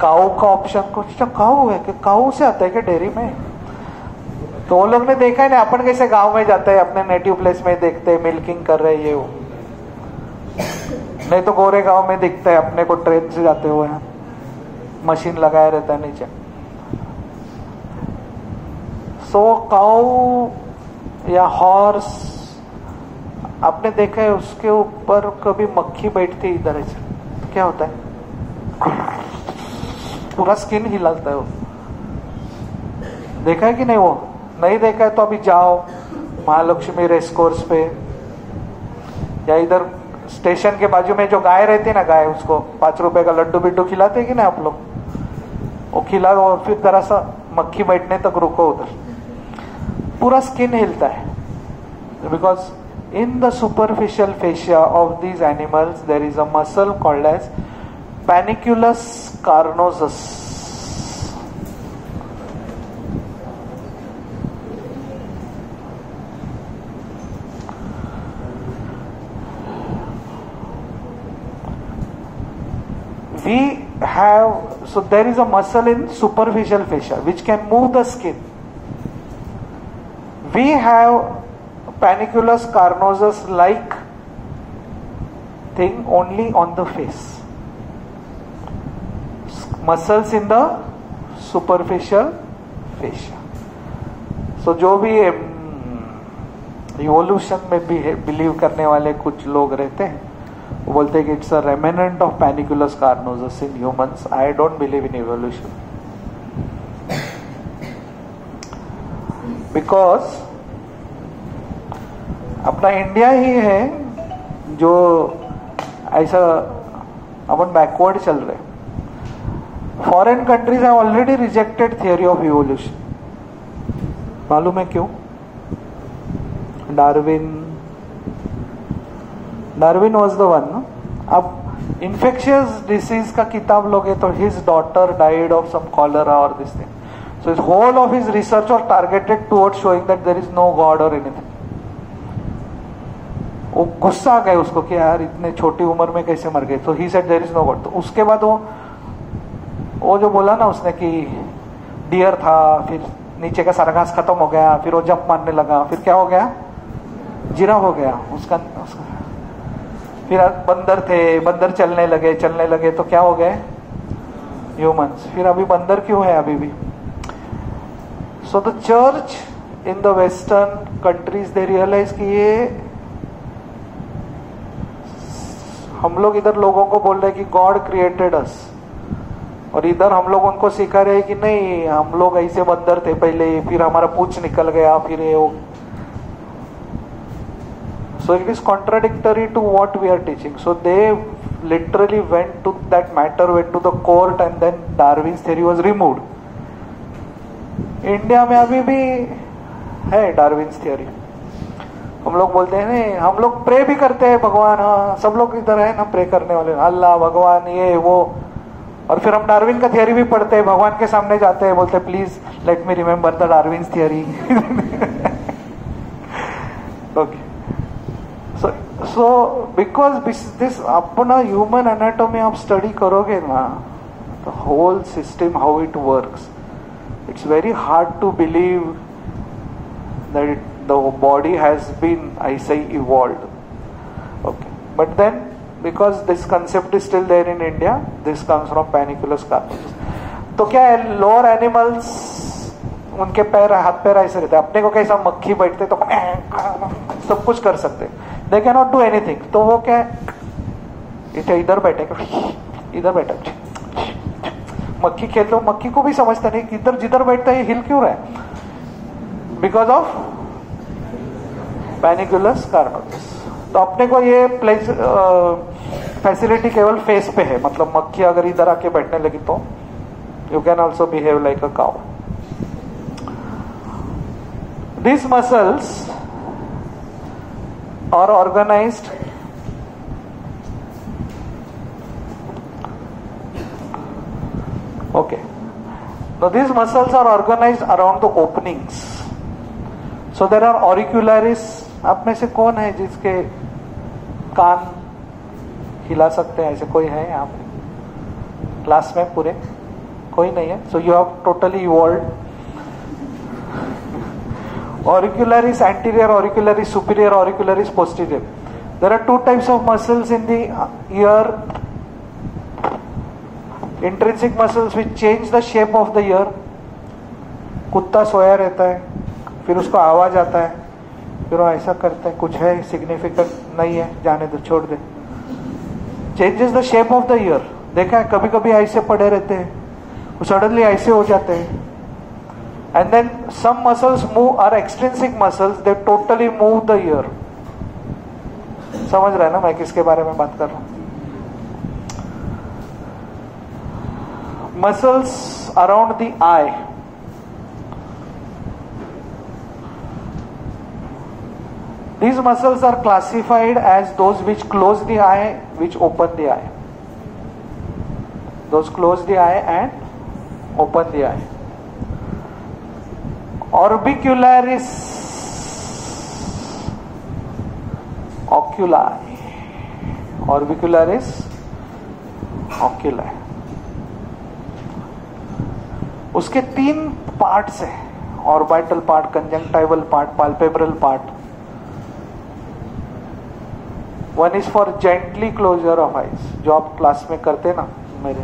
काऊ का ऑप्शन कुछ काऊ है कि काऊ से आता है क्या डेयरी में. तो वो लोग ने देखा है ना, अपन कैसे गांव में जाते हैं अपने नेटिव प्लेस में देखते हैं मिल्किंग कर रहे ये वो. नहीं तो गोरे गांव में दिखता है अपने को ट्रेन से जाते हुए, मशीन लगाया रहता है नीचे. सो काऊ या हॉर्स आपने देखा है, उसके ऊपर कभी मक्खी बैठती है इधर ऐसे तो क्या होता है, पूरा स्किन हिलाता है वो. देखा है कि नहीं? वो नहीं देखा है तो अभी जाओ महालक्ष्मी रेस कोर्स पे या इधर स्टेशन के बाजू में जो गाय रहती है ना, गाय उसको 5 रुपए का लड्डू बिड्डू खिलाते हैं कि ना आप लोग. वो खिला और फिर जरा सा मक्खी बैठने तक रुको, उधर पूरा स्किन हिलता है. Because in the superficial fascia of these animals there is a muscle called as panniculus carnosus. We have, so there is a muscle in superficial fascia which can move the skin. We have panniculus carnosus like thing only on the face. Muscles in the superficial fascia. So जो भी evolution में भी believe करने वाले कुछ लोग रहते हैं वो बोलते हैं कि it's a remnant of panniculus carnosus in humans. I don't believe in evolution because अपना इंडिया ही है जो ऐसा अपन बैकवर्ड चल रहे. Foreign countries have already rejected theory of evolution. मालूम है क्यों? डार्विन वॉज द वन ना. अब इन्फेक्शियस डिसीज का किताब लोगे तो his daughter died of some cholera और this thing. So his whole of his research was targeted towards showing that there is no god और एनीथिंग. वो गुस्सा आ गया उसको कि यार इतने छोटी उम्र में कैसे मर गए. तो he said there is no God. तो उसके बाद वो जो बोला ना उसने कि डियर था, फिर नीचे का सारा घास खत्म हो गया, फिर वो जंप मारने लगा, फिर क्या हो गया? जिराफ हो गया उसका. फिर बंदर थे, बंदर चलने लगे तो क्या हो गए? ह्यूमंस. फिर अभी बंदर क्यों है अभी भी? So the church in the western countries they realise कि ये हम लोग इधर लोगों को बोल रहे हैं कि गॉड क्रिएटेड अस, और इधर हम लोग उनको सिखा रहे हैं कि नहीं हम लोग ऐसे बंदर थे पहले, फिर हमारा पूंछ निकल गया, फिर ये वो. So it is contradictory to what we are teaching. So they literally went to that matter, went to the court, and then Darwin's theory was removed. India में अभी भी है डार्विन्स थियोरी. हम लोग बोलते हैं नहीं, हम लोग प्रे भी करते हैं भगवान. हाँ, सब लोग इधर है ना प्रे करने वाले, अल्लाह भगवान ये वो. और फिर हम डार्विन का थियोरी भी पढ़ते हैं, भगवान के सामने जाते हैं, बोलते हैं please let me remember the Darwin's theory. Okay. So because this अपना ह्यूमन एनाटॉमी आप स्टडी करोगे ना, the whole system how it works, it's very hard to believe that the body has been ऐसे ही evolved. Okay, but then because this concept is still there in India, this comes from panniculus carnosus. तो क्या है, lower animals उनके पैर हाथ पैर ऐसे रहते हैं. अपने को कैसा मक्खी बैठते तो सब कुछ कर सकते, they can not do anything. तो वो क्या है, इधर बैठे इधर बैठा, मक्खी खेलते हो, मक्खी को भी समझता नहीं कि इधर जिधर बैठता है ये हिल क्यों रहा है, बिकॉज ऑफ पैनिकुलस कार्पोरस. तो अपने को ये फैसिलिटी केवल फेस पे है. मतलब मक्खी अगर इधर आके बैठने लगी तो you can also behave like a cow. These muscles are organized okay. Now these muscles are organized around the openings. So there are auricularis. आप में से कौन है जिसके कान हिला सकते हैं? ऐसे कोई है यहाँ पे क्लास में? पूरे कोई नहीं है. So you have totally evolved. Auricularis anterior, auricularis superior, auricularis posterior. There are two types of muscles in the ear. Intrinsic muscles which change the shape of the ear. कुत्ता सोया रहता है, फिर उसको आवाज आता है, फिर वो ऐसा करता है, कुछ है सिग्निफिकेंट नहीं है, जाने दो, छोड़ दे. Changes the shape of the ear. देखा है, कभी कभी ऐसे पड़े रहते हैं, वो सडनली ऐसे हो जाते हैं. And then some muscles move, are extrinsic muscles, they totally move the ear. समझ रहे हैं ना मैं किसके बारे में बात कर रहा हूं? Muscles around the eye. These muscles are classified as those which close the eye, which open the eye. Those close the eye and open the eye. Orbicularis oculi. Orbicularis oculi. उसके तीन पार्ट्स है, orbital part, conjunctival part, palpebral part. One is for gently closure of eyes, जो आप class में करते ना मेरे.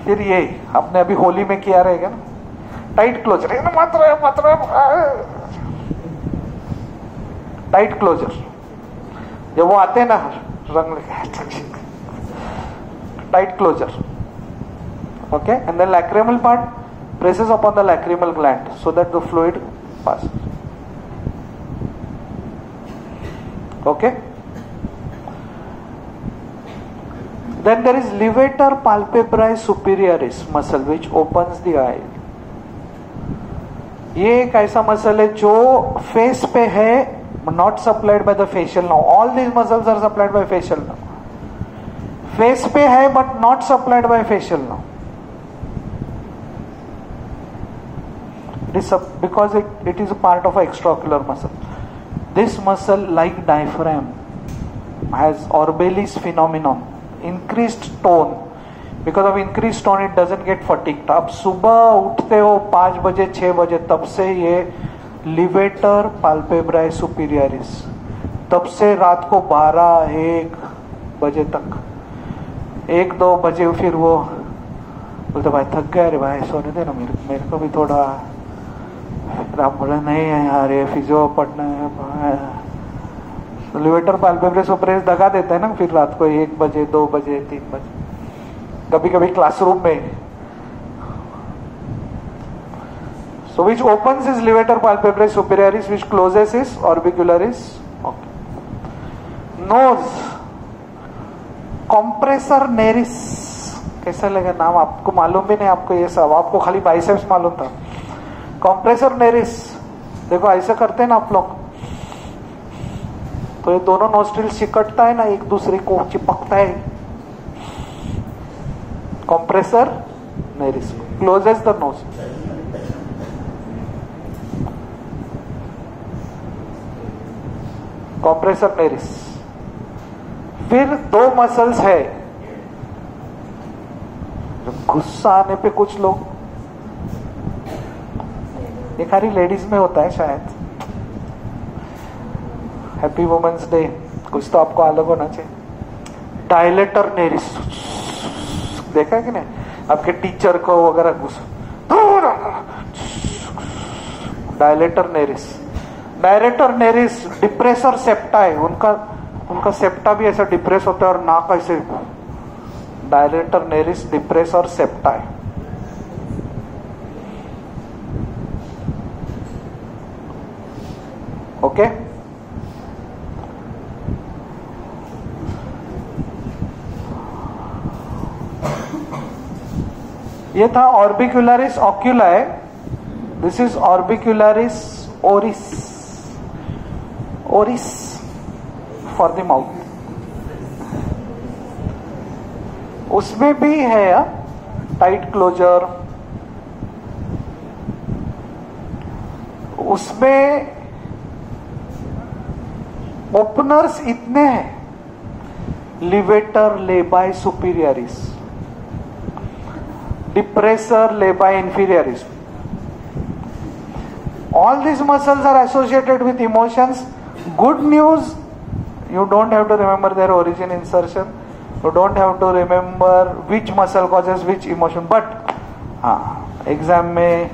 फिर ये आपने अभी होली में किया रहेगा ना, टाइट क्लोजर, टाइट क्लोजर. जब वो आते हैं ना रंग, tight closure. Okay, and then lacrimal part, presses upon the lacrimal gland so that the fluid passes. Okay. Then there is levator palpebrae superioris muscle which opens the eye. ये एक ऐसा muscle है जो फेस पे है, not supplied by the facial nerve. All these muscles are supplied by facial nerve. Face पे है but not supplied by facial nerve. Because it is a part of an extraocular muscle. This muscle, like diaphragm, has Orbelis phenomenon, increased tone. Because of increased tone, it doesn't get fatigued. अब सुबह उठते हो 5 बजे 6 बजे, तब से ये levator palpebrae superioris, तब से रात को 12-1 बजे तक, 1-2 बजे फिर वो बोलते भाई थक गया रे भाई, सोने दे ना मेरे को भी थोड़ा। आप बोले नहीं है यार ये फिजियो पढ़ना है, लिवेटर पाल्पेब्रस सुपरेस दगा देते हैं ना फिर रात को 1 बजे 2 बजे 3 बजे, कभी कभी क्लासरूम में। So which opens is levator palpebrae superioris, which closes is orbicularis. Okay. Nose, compressor naris. कैसा लगा नाम? आपको मालूम भी नहीं, आपको ये सब, आपको खाली बाइसेप्स मालूम था। कॉम्प्रेसर नेरिस, देखो ऐसे करते हैं ना आप लोग, तो ये दोनों नोस्ट्रिल चिकटता है ना, एक दूसरे को चिपकता है। Compressor naris closes the nose. Compressor naris. फिर 2 मसल्स है, गुस्सा आने पे कुछ लोग, ये खाली लेडीज में होता है शायद, हैप्पी वुमेन्स डे, कुछ तो आपको अलग होना चाहिए। डायलेटर नेरिस, देखा है कि नहीं? आपके टीचर को वगैरह गुस्सा, dilator naris. Dilator naris depressor septa है, उनका सेप्टा भी ऐसा डिप्रेस होता है और नाक ऐसे। डायलेटर नेरिस डिप्रेसर सेप्टा है। ओके। ये था orbicularis oculi, this is orbicularis oris, oris for the mouth. उसमें भी है टाइट क्लोजर, उसमें ओपनर्स इतने हैं, levator labii superioris, depressor labii inferioris. All these muscles are associated with emotions. Good news, you don't have to remember their origin insertion. You don't have to remember which muscle causes which emotion. But exam में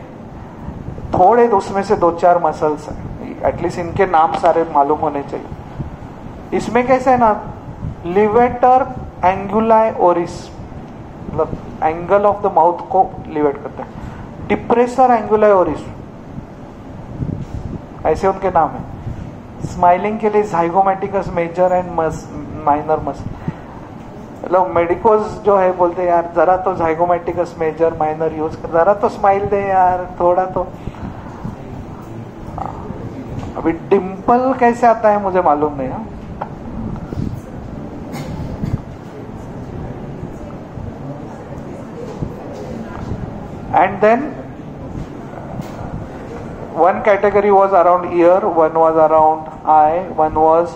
थोड़े उसमें से 2-4 muscles हैं, at least इनके नाम सारे मालूम होने चाहिए। इसमें कैसे है ना, लिवेटर एंगुलाई ओरिस, मतलब एंगल ऑफ द माउथ को लिवेट करते हैं। डिप्रेसर एंगुलाई ओरिस, ऐसे उनके नाम है। स्माइलिंग के लिए जाइगोमेटिकस मेजर एंड माइनर मसल। मतलब मेडिकोज जो है बोलते हैं यार जरा तो जाइगोमेटिकस मेजर माइनर यूज कर, जरा तो स्माइल दे यार थोड़ा तो। अभी डिम्पल कैसे आता है मुझे मालूम नहीं है। And then one category was around ear, one was around eye, one was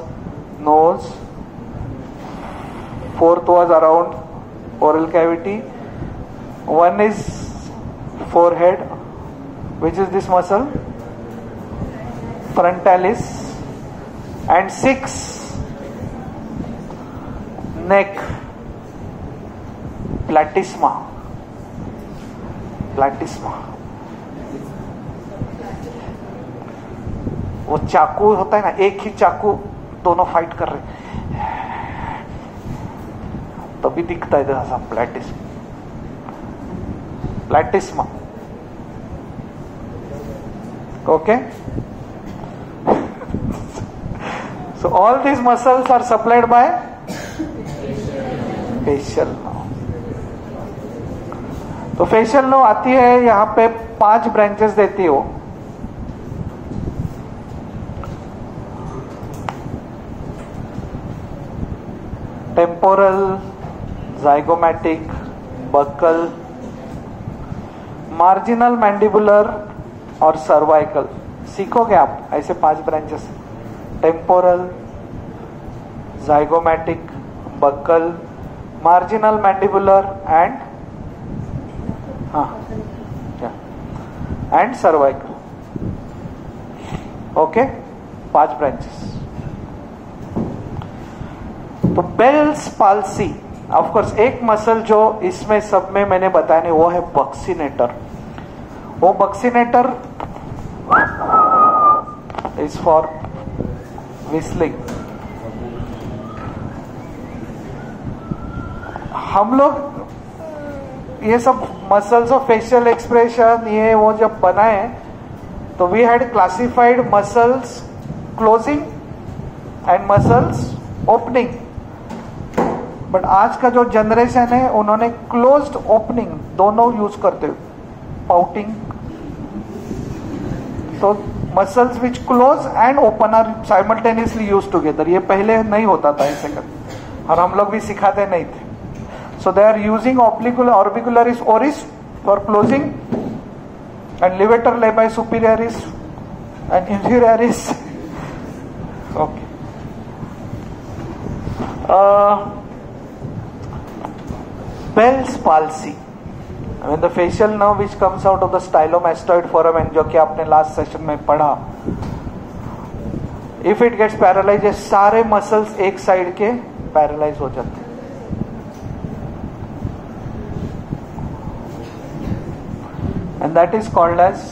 nose, fourth was around oral cavity, one is forehead, which is this muscle, frontalis, and 6 neck, platysma. प्लैटिस्मा, वो चाकू होता है ना, एक ही चाकू दोनों फाइट कर रहे, तभी दिखता है जैसा प्लैटिस्मा। प्लैटिस्मा Okay. So all these muscles are supplied by facial nerve. तो फेशियल नर्व आती है यहाँ पे 5 ब्रांचेस देती हो. Temporal, zygomatic, buccal, marginal mandibular और सर्वाइकल. सीखोगे आप ऐसे 5 branches. Temporal, zygomatic, buccal, marginal mandibular and and cervical. Okay, 5 branches. तो बेल्स पाल्सी, ऑफ कोर्स एक मसल जो इसमें सब में मैंने बताया नहीं वो है बक्सिनेटर. वो बक्सिनेटर इज फॉर विस्लिंग. हम लोग ये सब मसल्स ऑफ फेशियल एक्सप्रेशन ये वो जब बनाए तो we had classified muscles closing and muscles opening. But आज का जो जनरेशन है उन्होंने क्लोज्ड ओपनिंग दोनों यूज करते हुए पाउटिंग. तो muscles which close and open are simultaneously use together. ये पहले नहीं होता था ऐसे कर, और हम लोग भी सिखाते नहीं थे. So they are using orbicularis oris for closing and levator labii superioris and inferioris. Okay. Bell's palsy. I mean the facial nerve which comes out of the stylomastoid foramen, जो कि आपने लास्ट सेशन में पढ़ा. If it gets paralyzed, सारे muscles एक side के paralyse हो जाते हैं. And that is called as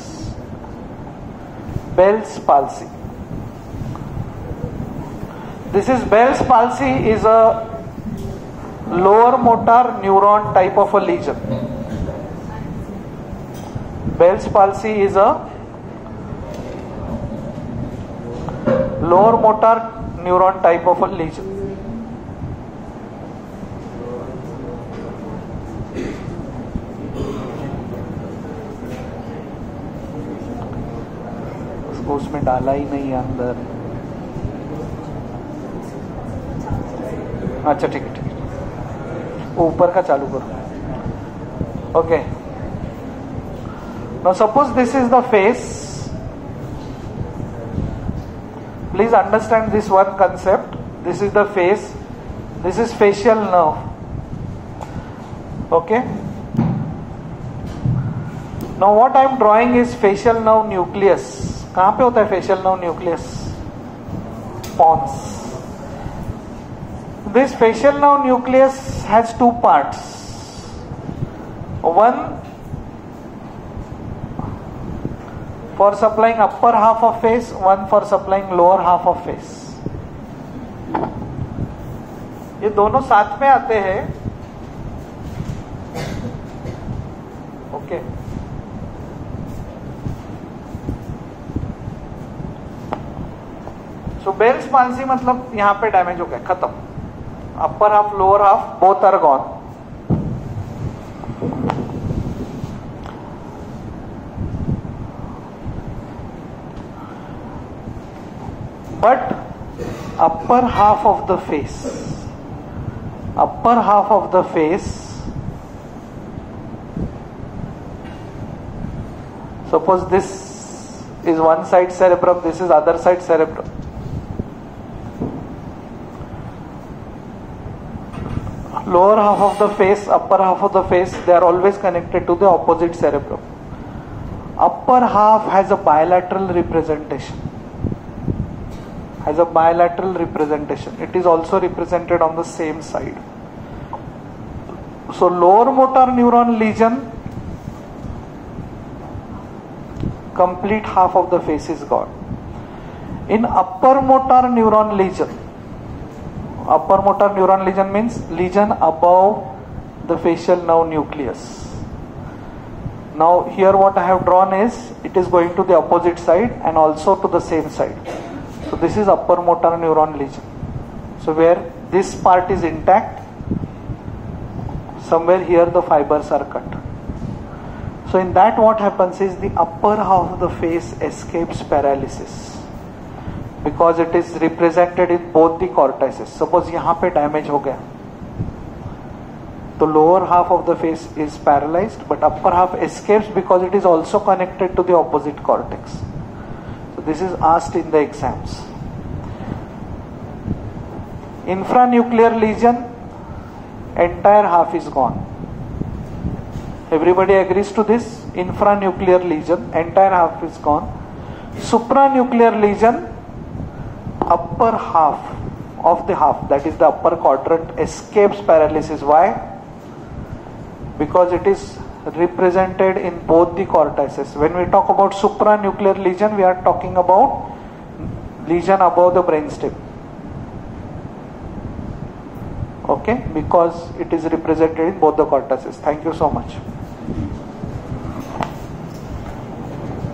Bell's palsy. This is Bell's palsy is a lower motor neuron type of a lesion. Bell's palsy is a lower motor neuron type of a lesion. उसमें डाला ही नहीं है अंदर. अच्छा ठीक है, ठीक है, ऊपर का चालू करो. Okay, now suppose this is the face. Please understand this one concept. This is the face, this is facial nerve. Okay, now what I am drawing is facial nerve nucleus. कहां पे होता है facial nerve nucleus? Pons. This facial nerve nucleus has 2 parts. One for supplying upper half of face, one for supplying lower half of face. ये दोनों साथ में आते हैं. ओके, सो बेल्स पाल्सी मतलब यहां पे डैमेज हो गया, खत्म. Upper half lower half both are gone. But upper half of the face, upper half of the face, suppose this is one side cerebrum, this is other side cerebrum. Lower half of the face, upper half of the face, they are always connected to the opposite cerebrum. Upper half has a bilateral representation. Has a bilateral representation. It is also represented on the same side. So lower motor neuron lesion, complete half of the face is gone. In upper motor neuron lesion means lesion above the facial nerve nucleus. Now here what I have drawn is, it is going to the opposite side and also to the same side. So this is upper motor neuron lesion. So where this part is intact, somewhere here the fibers are cut. So in that what happens is, the upper half of the face escapes paralysis because it is represented in both the cortices. Suppose यहाँ पे damage हो गया, the lower half of the face is paralyzed, but upper half escapes because it is also connected to the opposite cortex. So this is asked in the exams. Infranuclear lesion, entire half is gone. Everybody agrees to this? Infranuclear lesion, entire half is gone. Supranuclear lesion, upper half of the half, that is the upper quadrant, escapes paralysis. Why? Because it is represented in both the cortices. When we talk about supranuclear lesion, we are talking about lesion above the brainstem. Okay, because it is represented in both the cortices. Thank you so much.